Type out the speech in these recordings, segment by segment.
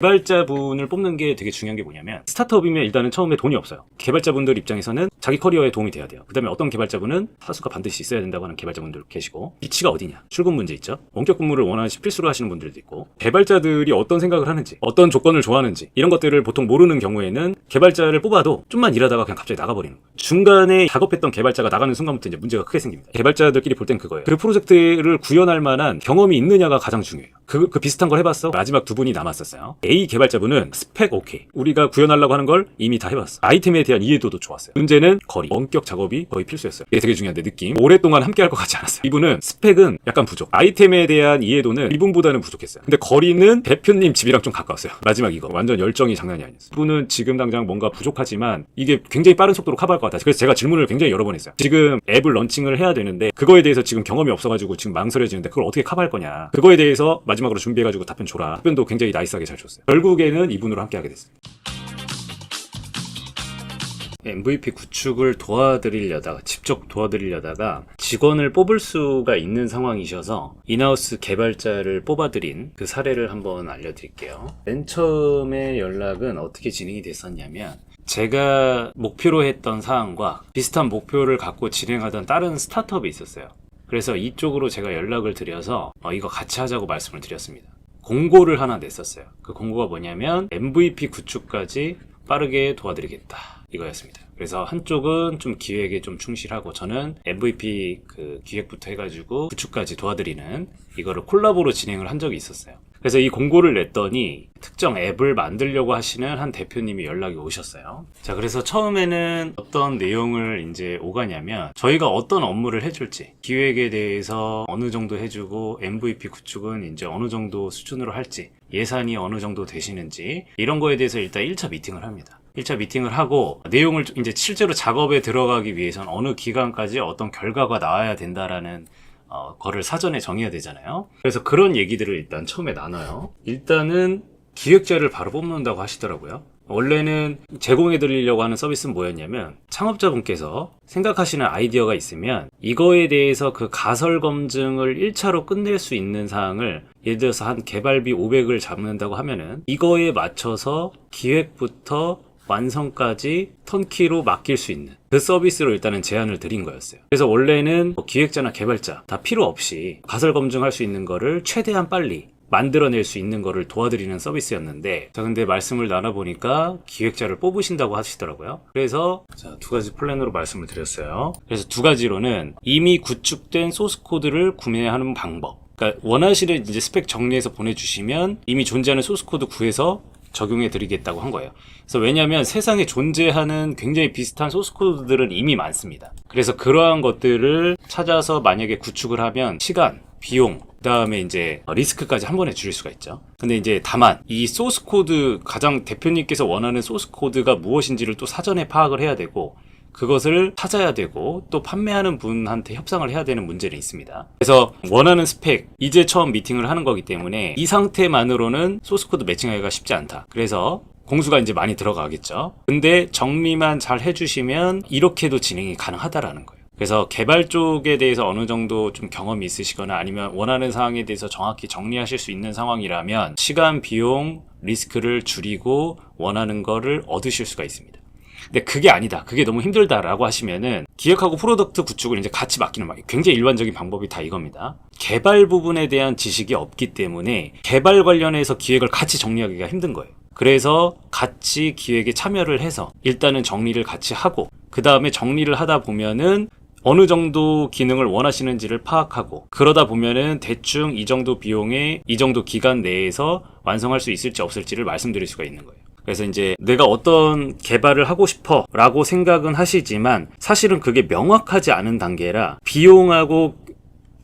개발자분을 뽑는 게 되게 중요한 게 뭐냐면, 스타트업이면 일단은 처음에 돈이 없어요. 개발자분들 입장에서는 자기 커리어에 도움이 돼야 돼요. 그 다음에 어떤 개발자분은 사수가 반드시 있어야 된다고 하는 개발자분들 계시고, 위치가 어디냐, 출근 문제 있죠. 원격 근무를 원하시 필수로 하시는 분들도 있고, 개발자들이 어떤 생각을 하는지, 어떤 조건을 좋아하는지 이런 것들을 보통 모르는 경우에는 개발자를 뽑아도 좀만 일하다가 그냥 갑자기 나가버리는 거예요. 중간에 작업했던 개발자가 나가는 순간부터 이제 문제가 크게 생깁니다. 개발자들끼리 볼 땐 그거예요. 그 프로젝트를 구현할 만한 경험이 있느냐가 가장 중요해요. 그 비슷한 걸 해봤어. 마지막 두 분이 남았었어요. A 개발자분은 스펙 오케이, 우리가 구현하려고 하는 걸 이미 다 해봤어. 아이템에 대한 이해도도 좋았어요. 문제는 거리, 원격 작업이 거의 필수였어요. 이게 되게 중요한데, 느낌 오랫동안 함께 할 것 같지 않았어요. 이분은 스펙은 약간 부족, 아이템에 대한 이해도는 이분보다는 부족했어요. 근데 거리는 대표님 집이랑 좀 가까웠어요. 마지막 이거 완전 열정이 장난이 아니었어요. 이분은 지금 당장 뭔가 부족하지만 이게 굉장히 빠른 속도로 커버할 것 같아요. 그래서 제가 질문을 굉장히 여러 번 했어요. 지금 앱을 런칭을 해야 되는데 그거에 대해서 지금 경험이 없어가지고 지금 망설여지는데 그걸 어떻게 커버할 거냐, 그거에 대해서 마지막으로 준비해가지고 답변 줘라. 답변도 굉장히 나이스하게 잘 줬어요. 결국에는 이분으로 함께 하게 됐어요. MVP 구축을 직접 도와드리려다가 직원을 뽑을 수가 있는 상황이셔서 인하우스 개발자를 뽑아드린 그 사례를 한번 알려드릴게요. 맨 처음에 연락은 어떻게 진행이 됐었냐면, 제가 목표로 했던 사항과 비슷한 목표를 갖고 진행하던 다른 스타트업이 있었어요. 그래서 이쪽으로 제가 연락을 드려서 이거 같이 하자고 말씀을 드렸습니다. 공고를 하나 냈었어요. 그 공고가 뭐냐면 MVP 구축까지 빠르게 도와드리겠다, 이거였습니다. 그래서 한쪽은 좀 기획에 좀 충실하고, 저는 MVP 그 기획부터 해가지고 구축까지 도와드리는 이거를 콜라보로 진행을 한 적이 있었어요. 그래서 이 공고를 냈더니 특정 앱을 만들려고 하시는 한 대표님이 연락이 오셨어요. 자, 그래서 처음에는 어떤 내용을 이제 오가냐면, 저희가 어떤 업무를 해줄지, 기획에 대해서 어느 정도 해주고 MVP 구축은 이제 어느 정도 수준으로 할지, 예산이 어느 정도 되시는지, 이런 거에 대해서 일단 1차 미팅을 합니다. 1차 미팅을 하고 내용을 이제 실제로 작업에 들어가기 위해서는 어느 기간까지 어떤 결과가 나와야 된다라는 거를 사전에 정해야 되잖아요. 그래서 그런 얘기들을 일단 처음에 나눠요. 일단은 기획자를 바로 뽑는다고 하시더라고요. 원래는 제공해 드리려고 하는 서비스는 뭐였냐면, 창업자분께서 생각하시는 아이디어가 있으면 이거에 대해서 그 가설 검증을 1차로 끝낼 수 있는 사항을, 예를 들어서 한 개발비 500을 잡는다고 하면은 이거에 맞춰서 기획부터 완성까지 턴키로 맡길 수 있는 그 서비스로 일단은 제안을 드린 거였어요. 그래서 원래는 기획자나 개발자 다 필요 없이 가설 검증할 수 있는 거를 최대한 빨리 만들어낼 수 있는 거를 도와드리는 서비스였는데, 자, 근데 말씀을 나눠보니까 기획자를 뽑으신다고 하시더라고요. 그래서 두 가지 플랜으로 말씀을 드렸어요. 그래서 두 가지로는 이미 구축된 소스 코드를 구매하는 방법, 그러니까 원하시는 이제 스펙 정리해서 보내주시면 이미 존재하는 소스 코드 구해서 적용해 드리겠다고 한 거예요. 그래서 왜냐하면 세상에 존재하는 굉장히 비슷한 소스 코드들은 이미 많습니다. 그래서 그러한 것들을 찾아서 만약에 구축을 하면 시간, 비용, 그 다음에 이제 리스크까지 한 번에 줄일 수가 있죠. 근데 이제 다만 이 소스 코드, 가장 대표님께서 원하는 소스 코드가 무엇인지를 또 사전에 파악을 해야 되고, 그것을 찾아야 되고, 또 판매하는 분한테 협상을 해야 되는 문제는 있습니다. 그래서 원하는 스펙, 이제 처음 미팅을 하는 거기 때문에 이 상태만으로는 소스 코드 매칭하기가 쉽지 않다. 그래서 공수가 이제 많이 들어가겠죠. 근데 정리만 잘 해주시면 이렇게도 진행이 가능하다라는 거예요. 그래서 개발 쪽에 대해서 어느 정도 좀 경험이 있으시거나 아니면 원하는 사항에 대해서 정확히 정리하실 수 있는 상황이라면 시간, 비용, 리스크를 줄이고 원하는 거를 얻으실 수가 있습니다. 근데 그게 아니다, 그게 너무 힘들다라고 하시면은 기획하고 프로덕트 구축을 이제 같이 맡기는, 굉장히 일반적인 방법이 다 이겁니다. 개발 부분에 대한 지식이 없기 때문에 개발 관련해서 기획을 같이 정리하기가 힘든 거예요. 그래서 같이 기획에 참여를 해서 일단은 정리를 같이 하고, 그 다음에 정리를 하다 보면은 어느 정도 기능을 원하시는지를 파악하고, 그러다 보면은 대충 이 정도 비용에 이 정도 기간 내에서 완성할 수 있을지 없을지를 말씀드릴 수가 있는 거예요. 그래서 이제 내가 어떤 개발을 하고 싶어 라고 생각은 하시지만 사실은 그게 명확하지 않은 단계라 비용하고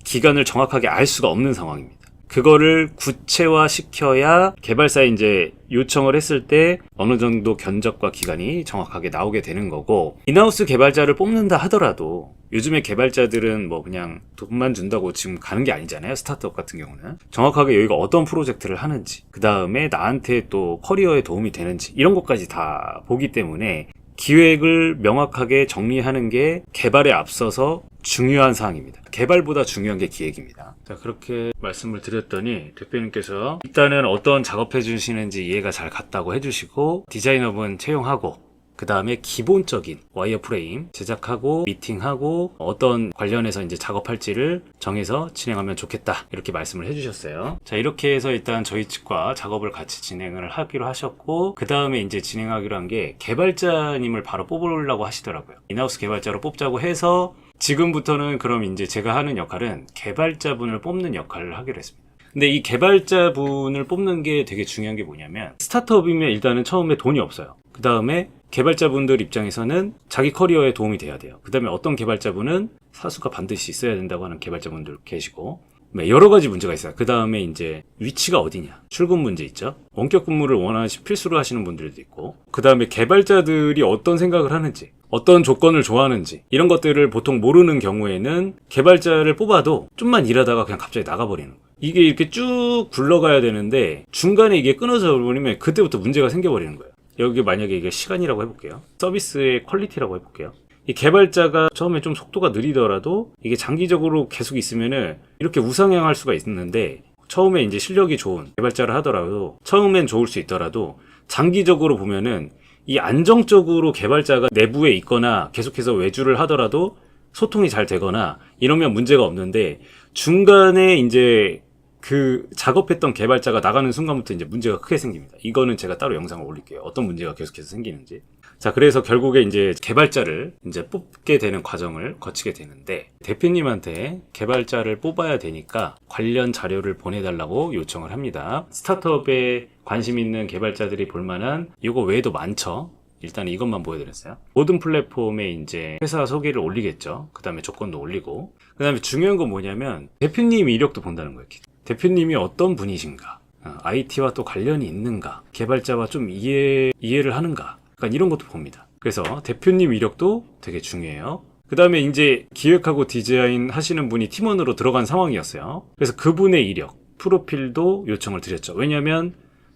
기간을 정확하게 알 수가 없는 상황입니다. 그거를 구체화 시켜야 개발사에 이제 요청을 했을 때 어느 정도 견적과 기간이 정확하게 나오게 되는 거고, 인하우스 개발자를 뽑는다 하더라도 요즘에 개발자들은 뭐 그냥 돈만 준다고 지금 가는 게 아니잖아요. 스타트업 같은 경우는 정확하게 여기가 어떤 프로젝트를 하는지, 그 다음에 나한테 또 커리어에 도움이 되는지, 이런 것까지 다 보기 때문에 기획을 명확하게 정리하는 게 개발에 앞서서 중요한 사항입니다. 개발보다 중요한 게 기획입니다. 자, 그렇게 말씀을 드렸더니 대표님께서 일단은 어떤 작업해 주시는지 이해가 잘 갔다고 해주시고, 디자이너분 채용하고, 그 다음에 기본적인 와이어프레임 제작하고 미팅하고 어떤 관련해서 이제 작업할지를 정해서 진행하면 좋겠다, 이렇게 말씀을 해주셨어요. 자, 이렇게 해서 일단 저희 측과 작업을 같이 진행을 하기로 하셨고, 그 다음에 이제 진행하기로 한 게 개발자님을 바로 뽑으려고 하시더라고요. 인하우스 개발자로 뽑자고 해서 지금부터는 그럼 이제 제가 하는 역할은 개발자분을 뽑는 역할을 하기로 했습니다. 근데 이 개발자분을 뽑는 게 되게 중요한 게 뭐냐면, 스타트업이면 일단은 처음에 돈이 없어요. 그 다음에 개발자분들 입장에서는 자기 커리어에 도움이 돼야 돼요. 그 다음에 어떤 개발자분은 사수가 반드시 있어야 된다고 하는 개발자분들 계시고, 여러 가지 문제가 있어요. 그 다음에 이제 위치가 어디냐, 출근 문제 있죠. 원격 근무를 필수로 하시는 분들도 있고, 그 다음에 개발자들이 어떤 생각을 하는지, 어떤 조건을 좋아하는지, 이런 것들을 보통 모르는 경우에는 개발자를 뽑아도 좀만 일하다가 그냥 갑자기 나가버리는 거예요. 이게 이렇게 쭉 굴러가야 되는데 중간에 이게 끊어져 버리면 그때부터 문제가 생겨버리는 거예요. 여기 만약에 이게 시간이라고 해볼게요. 서비스의 퀄리티라고 해볼게요. 이 개발자가 처음에 좀 속도가 느리더라도 이게 장기적으로 계속 있으면은 이렇게 우상향할 수가 있는데, 처음에 이제 실력이 좋은 개발자를 하더라도, 처음엔 좋을 수 있더라도 장기적으로 보면은 이 안정적으로 개발자가 내부에 있거나 계속해서 외주를 하더라도 소통이 잘 되거나 이러면 문제가 없는데, 중간에 이제 그 작업했던 개발자가 나가는 순간부터 이제 문제가 크게 생깁니다. 이거는 제가 따로 영상을 올릴게요. 어떤 문제가 계속해서 생기는지. 자, 그래서 결국에 이제 개발자를 이제 뽑게 되는 과정을 거치게 되는데, 대표님한테 개발자를 뽑아야 되니까 관련 자료를 보내달라고 요청을 합니다. 스타트업에 관심 있는 개발자들이 볼만한 이거 외에도 많죠. 일단 이것만 보여드렸어요. 모든 플랫폼에 이제 회사 소개를 올리겠죠. 그 다음에 조건도 올리고, 그 다음에 중요한 건 뭐냐면 대표님 이력도 본다는 거예요. 대표님이 어떤 분이신가, IT와 또 관련이 있는가, 개발자와 좀 이해를 하는가, 약간 이런 것도 봅니다. 그래서 대표님 이력도 되게 중요해요. 그 다음에 이제 기획하고 디자인 하시는 분이 팀원으로 들어간 상황이었어요. 그래서 그분의 이력, 프로필도 요청을 드렸죠. 왜냐면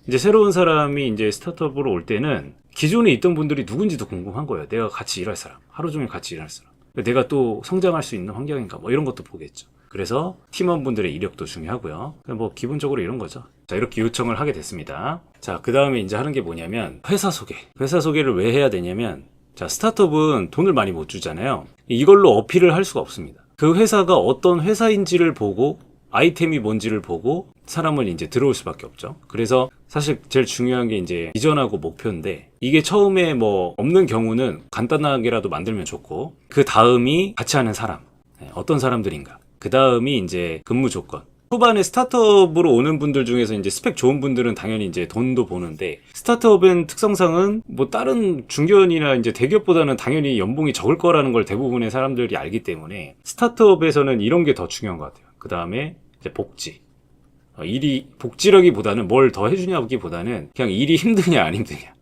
이제 새로운 사람이 이제 스타트업으로 올 때는 기존에 있던 분들이 누군지도 궁금한 거예요. 내가 같이 일할 사람, 하루 종일 같이 일할 사람, 내가 또 성장할 수 있는 환경인가, 뭐 이런 것도 보겠죠. 그래서 팀원분들의 이력도 중요하고요. 뭐 기본적으로 이런 거죠. 자, 이렇게 요청을 하게 됐습니다. 자, 그 다음에 이제 하는 게 뭐냐면 회사 소개. 회사 소개를 왜 해야 되냐면, 자, 스타트업은 돈을 많이 못 주잖아요. 이걸로 어필을 할 수가 없습니다. 그 회사가 어떤 회사인지를 보고, 아이템이 뭔지를 보고 사람을 이제 들어올 수밖에 없죠. 그래서 사실 제일 중요한 게 이제 비전하고 목표인데, 이게 처음에 뭐 없는 경우는 간단하게라도 만들면 좋고, 그 다음이 같이 하는 사람, 어떤 사람들인가, 그 다음이 이제 근무 조건. 초반에 스타트업으로 오는 분들 중에서 이제 스펙 좋은 분들은 당연히 이제 돈도 보는데, 스타트업의 특성상은 뭐 다른 중견이나 이제 대기업보다는 당연히 연봉이 적을 거라는 걸 대부분의 사람들이 알기 때문에 스타트업에서는 이런 게 더 중요한 것 같아요. 그 다음에 이제 복지. 일이 복지라기보다는 뭘 더 해주냐기보다는 그냥 일이 힘드냐 안 힘드냐,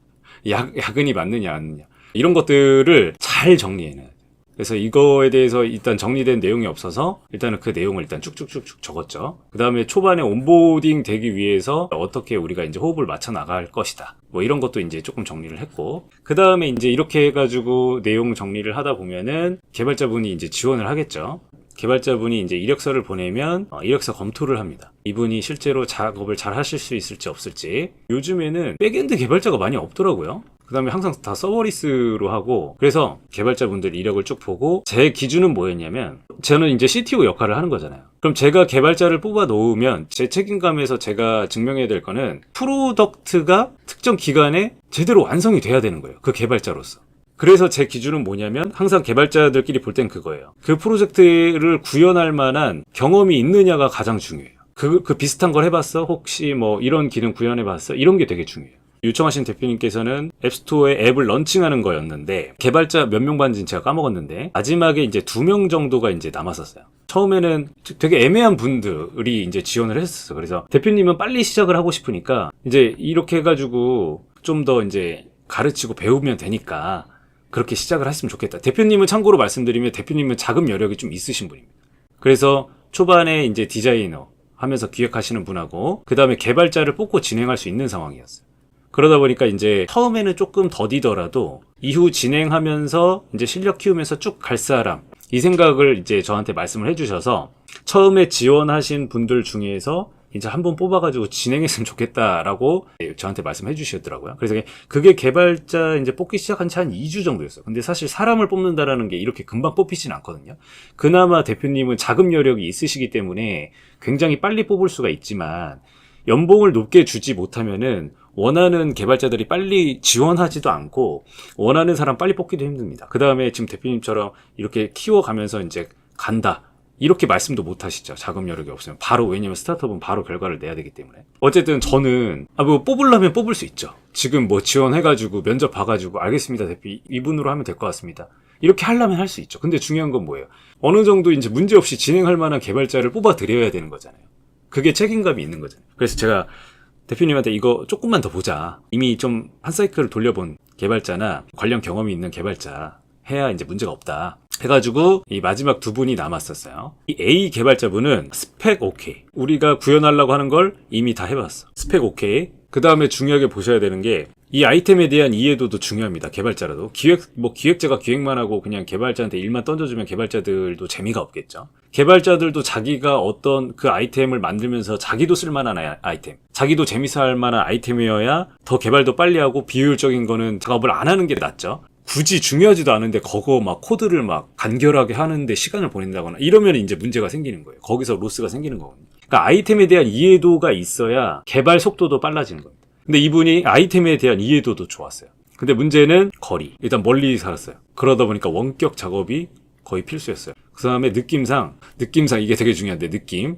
야근이 맞느냐 안 맞느냐, 이런 것들을 잘 정리해놔야 돼요. 그래서 이거에 대해서 일단 정리된 내용이 없어서 일단은 그 내용을 일단 쭉쭉쭉쭉 적었죠. 그 다음에 초반에 온보딩 되기 위해서 어떻게 우리가 이제 호흡을 맞춰 나갈 것이다, 뭐 이런 것도 이제 조금 정리를 했고, 그 다음에 이제 이렇게 해가지고 내용 정리를 하다 보면은 개발자분이 이제 지원을 하겠죠. 개발자분이 이제 이력서를 보내면 이력서 검토를 합니다. 이분이 실제로 작업을 잘 하실 수 있을지 없을지. 요즘에는 백엔드 개발자가 많이 없더라고요. 그 다음에 항상 다 서버리스로 하고, 그래서 개발자분들 이력을 쭉 보고, 제 기준은 뭐였냐면, 저는 이제 CTO 역할을 하는 거잖아요. 그럼 제가 개발자를 뽑아 놓으면 제 책임감에서 제가 증명해야 될 거는 프로덕트가 특정 기간에 제대로 완성이 돼야 되는 거예요. 그 개발자로서. 그래서 제 기준은 뭐냐면, 항상 개발자들끼리 볼 땐 그거예요. 그 프로젝트를 구현할 만한 경험이 있느냐가 가장 중요해요. 그 비슷한 걸 해봤어? 혹시 뭐 이런 기능 구현해봤어? 이런 게 되게 중요해요. 요청하신 대표님께서는 앱스토어에 앱을 런칭하는 거였는데, 개발자 몇 명 반지는 제가 까먹었는데, 마지막에 이제 2명 정도가 이제 남았었어요. 처음에는 되게 애매한 분들이 이제 지원을 했었어요. 그래서 대표님은 빨리 시작을 하고 싶으니까, 이제 이렇게 해가지고 좀 더 이제 가르치고 배우면 되니까 그렇게 시작을 했으면 좋겠다. 대표님은 참고로 말씀드리면, 대표님은 자금 여력이 좀 있으신 분입니다. 그래서 초반에 이제 디자이너 하면서 기획하시는 분하고, 그 다음에 개발자를 뽑고 진행할 수 있는 상황이었어요. 그러다 보니까 이제 처음에는 조금 더디더라도 이후 진행하면서 이제 실력 키우면서 쭉 갈 사람, 이 생각을 이제 저한테 말씀을 해주셔서 처음에 지원하신 분들 중에서 이제 한번 뽑아가지고 진행했으면 좋겠다라고 저한테 말씀해 주셨더라고요. 그래서 그게 개발자 이제 뽑기 시작한 지 한 2주 정도였어요. 근데 사실 사람을 뽑는다라는 게 이렇게 금방 뽑히진 않거든요. 그나마 대표님은 자금 여력이 있으시기 때문에 굉장히 빨리 뽑을 수가 있지만 연봉을 높게 주지 못하면은 원하는 개발자들이 빨리 지원하지도 않고 원하는 사람 빨리 뽑기도 힘듭니다. 그 다음에 지금 대표님처럼 이렇게 키워가면서 이제 간다. 이렇게 말씀도 못 하시죠. 자금 여력이 없으면. 바로, 왜냐면 스타트업은 바로 결과를 내야 되기 때문에. 어쨌든 저는, 뭐 뽑으려면 뽑을 수 있죠. 지금 뭐 지원해가지고 면접 봐가지고, 알겠습니다, 대표. 이분으로 하면 될 것 같습니다. 이렇게 하려면 할 수 있죠. 근데 중요한 건 뭐예요? 어느 정도 이제 문제 없이 진행할 만한 개발자를 뽑아드려야 되는 거잖아요. 그게 책임감이 있는 거잖아요. 그래서 제가 대표님한테 이거 조금만 더 보자. 이미 좀 한 사이클을 돌려본 개발자나 관련 경험이 있는 개발자 해야 이제 문제가 없다. 해가지고 이 마지막 두 분이 남았었어요. 이 A 개발자분은 스펙 오케이. 우리가 구현하려고 하는 걸 이미 다 해봤어. 스펙 오케이. 그 다음에 중요하게 보셔야 되는 게 이 아이템에 대한 이해도도 중요합니다. 개발자라도. 기획자가 기획만 하고 그냥 개발자한테 일만 던져주면 개발자들도 재미가 없겠죠. 개발자들도 자기가 어떤 그 아이템을 만들면서 자기도 쓸만한 아이템, 자기도 재밌어 할 만한 아이템이어야 더 개발도 빨리 하고 비효율적인 거는 작업을 안 하는 게 낫죠. 굳이 중요하지도 않은데 그거 막 코드를 막 간결하게 하는데 시간을 보낸다거나 이러면 이제 문제가 생기는 거예요. 거기서 로스가 생기는 거거든요. 그러니까 아이템에 대한 이해도가 있어야 개발 속도도 빨라지는 겁니다. 근데 이분이 아이템에 대한 이해도도 좋았어요. 근데 문제는 거리. 일단 멀리 살았어요. 그러다 보니까 원격 작업이 거의 필수였어요. 그 다음에 느낌상 이게 되게 중요한데 느낌.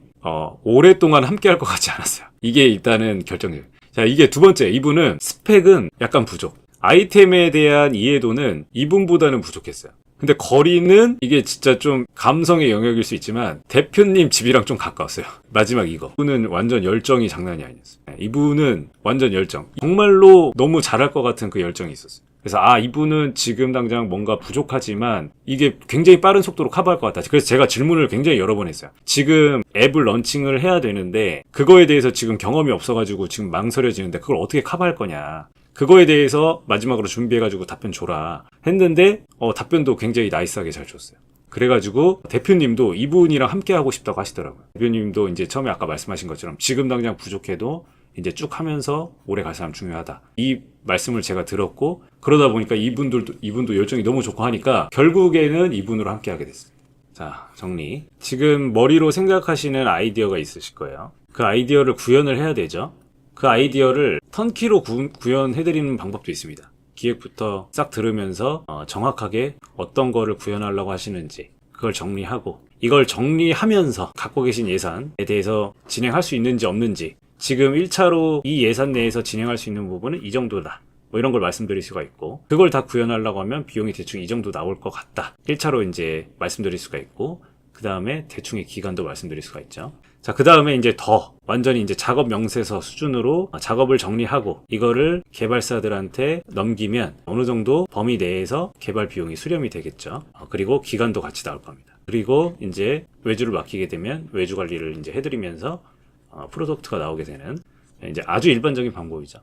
오랫동안 함께 할 것 같지 않았어요. 이게 일단은 결정적이에요. 자, 이게 두 번째. 이분은 스펙은 약간 부족. 아이템에 대한 이해도는 이분보다는 부족했어요. 근데 거리는 이게 진짜 좀 감성의 영역일 수 있지만 대표님 집이랑 좀 가까웠어요. 마지막 이분은 완전 열정이 장난이 아니었어요. 이분은 완전 열정. 정말로 너무 잘할 것 같은 그 열정이 있었어요. 그래서 이분은 지금 당장 뭔가 부족하지만 이게 굉장히 빠른 속도로 커버할 것 같다. 그래서 제가 질문을 굉장히 여러 번 했어요. 지금 앱을 런칭을 해야 되는데 그거에 대해서 지금 경험이 없어가지고 지금 망설여지는데 그걸 어떻게 커버할 거냐. 그거에 대해서 마지막으로 준비해가지고 답변 줘라 했는데 답변도 굉장히 나이스하게 잘 줬어요. 그래가지고 대표님도 이분이랑 함께 하고 싶다고 하시더라고요. 대표님도 이제 처음에 아까 말씀하신 것처럼 지금 당장 부족해도 이제 쭉 하면서 오래 갈 사람 중요하다. 이 말씀을 제가 들었고 그러다 보니까 이분도 열정이 너무 좋고 하니까 결국에는 이분으로 함께 하게 됐어요. 자, 정리. 지금 머리로 생각하시는 아이디어가 있으실 거예요. 그 아이디어를 구현을 해야 되죠. 그 아이디어를 턴키로 구현해드리는 방법도 있습니다. 기획부터 싹 들으면서 정확하게 어떤 거를 구현하려고 하시는지 그걸 정리하고 이걸 정리하면서 갖고 계신 예산에 대해서 진행할 수 있는지 없는지 지금 1차로 이 예산 내에서 진행할 수 있는 부분은 이 정도다. 뭐 이런 걸 말씀드릴 수가 있고 그걸 다 구현하려고 하면 비용이 대충 이 정도 나올 것 같다. 1차로 이제 말씀드릴 수가 있고 그 다음에 대충의 기간도 말씀드릴 수가 있죠. 자, 그 다음에 이제 더 완전히 이제 작업 명세서 수준으로 작업을 정리하고 이거를 개발사들한테 넘기면 어느 정도 범위 내에서 개발 비용이 수렴이 되겠죠. 그리고 기간도 같이 나올 겁니다. 그리고 이제 외주를 맡기게 되면 외주 관리를 이제 해드리면서 프로덕트가 나오게 되는 이제 아주 일반적인 방법이죠.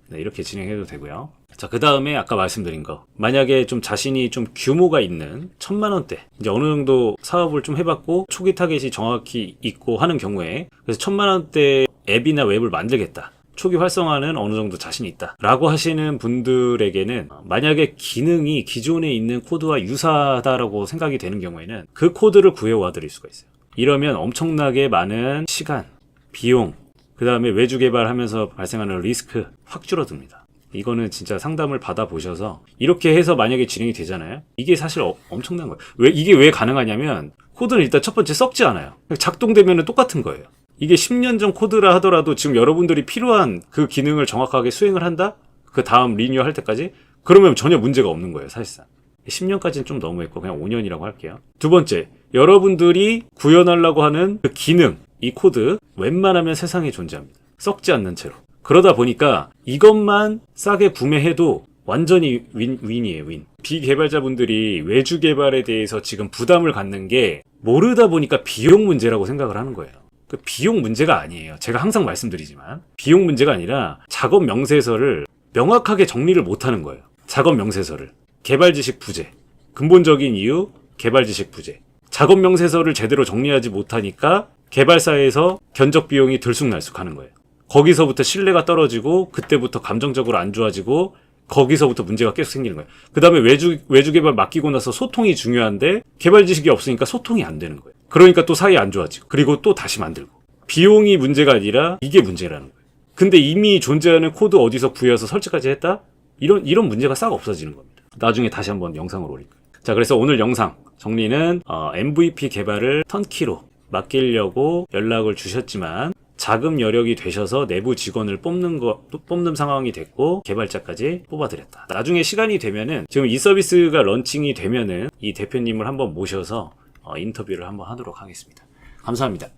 네, 이렇게 진행해도 되고요. 자, 그 다음에 아까 말씀드린 거. 만약에 좀 자신이 좀 규모가 있는 1000만원대. 이제 어느 정도 사업을 좀 해봤고, 초기 타겟이 정확히 있고 하는 경우에, 그래서 1000만원대 앱이나 웹을 만들겠다. 초기 활성화는 어느 정도 자신이 있다. 라고 하시는 분들에게는, 만약에 기능이 기존에 있는 코드와 유사하다라고 생각이 되는 경우에는, 그 코드를 구해와 드릴 수가 있어요. 이러면 엄청나게 많은 시간, 비용, 그 다음에 외주 개발하면서 발생하는 리스크 확 줄어듭니다. 이거는 진짜 상담을 받아보셔서 이렇게 해서 만약에 진행이 되잖아요. 이게 사실 엄청난 거예요. 이게 왜 가능하냐면 코드는 일단 첫 번째 썩지 않아요. 작동되면 똑같은 거예요. 이게 10년 전 코드라 하더라도 지금 여러분들이 필요한 그 기능을 정확하게 수행을 한다? 그 다음 리뉴얼 할 때까지? 그러면 전혀 문제가 없는 거예요, 사실상. 10년까지는 좀 너무했고 그냥 5년이라고 할게요. 두 번째, 여러분들이 구현하려고 하는 그 기능, 이 코드 웬만하면 세상에 존재합니다. 썩지 않는 채로. 그러다 보니까 이것만 싸게 구매해도 완전히 윈이에요, 윈. 비개발자분들이 외주 개발에 대해서 지금 부담을 갖는 게 모르다 보니까 비용 문제라고 생각을 하는 거예요. 그 비용 문제가 아니에요. 제가 항상 말씀드리지만 비용 문제가 아니라 작업 명세서를 명확하게 정리를 못하는 거예요. 작업 명세서를 개발 지식 부재, 근본적인 이유 개발 지식 부재. 작업 명세서를 제대로 정리하지 못하니까 개발사에서 견적 비용이 들쑥날쑥하는 거예요. 거기서부터 신뢰가 떨어지고 그때부터 감정적으로 안 좋아지고 거기서부터 문제가 계속 생기는 거예요. 그 다음에 외주 개발 맡기고 나서 소통이 중요한데 개발 지식이 없으니까 소통이 안 되는 거예요. 그러니까 또 사이 안 좋아지고 그리고 또 다시 만들고. 비용이 문제가 아니라 이게 문제라는 거예요. 근데 이미 존재하는 코드 어디서 구해서 설치까지 했다? 이런 문제가 싹 없어지는 겁니다. 나중에 다시 한번 영상을 올릴 거예요. 자, 그래서 오늘 영상 정리는 MVP 개발을 턴키로 맡기려고 연락을 주셨지만 자금 여력이 되셔서 내부 직원을 뽑는 상황이 됐고 개발자까지 뽑아드렸다. 나중에 시간이 되면은 지금 이 서비스가 런칭이 되면은 이 대표님을 한번 모셔서 인터뷰를 한번 하도록 하겠습니다. 감사합니다.